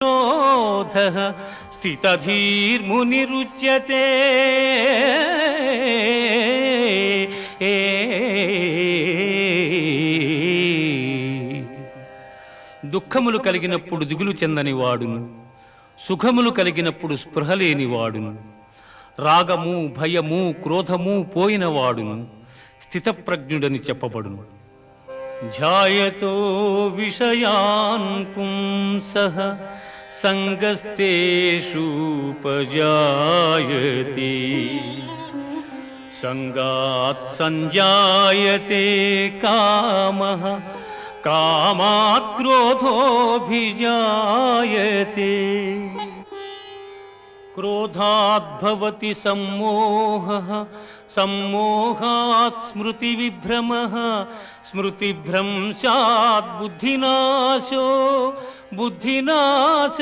क्रोधः स्थितधीर्मुनिरुच्यते। దుఃఖములు కలిగినప్పుడు దిగులు చెందని వాడును, సుఖములు కలిగినప్పుడు స్పృహ లేని వాడును, రాగము భయము క్రోధము పోయిన వాడును స్థితప్రజ్ఞుడని చెప్పబడును. ధ్యాయతో విషయాన్ పుంసః సంగస్తేషూపజాయతే, సంగాత్ సంజాయతే కామః, కామాత్ క్రోధోభిజాయతే. క్రోధాత్ భవతి సమ్మోహః, సమ్మోహాత్ స్మృతివిభ్రమః, స్మృతిభ్రంశాత్ బుద్ధినాశో, బుద్ధినాశ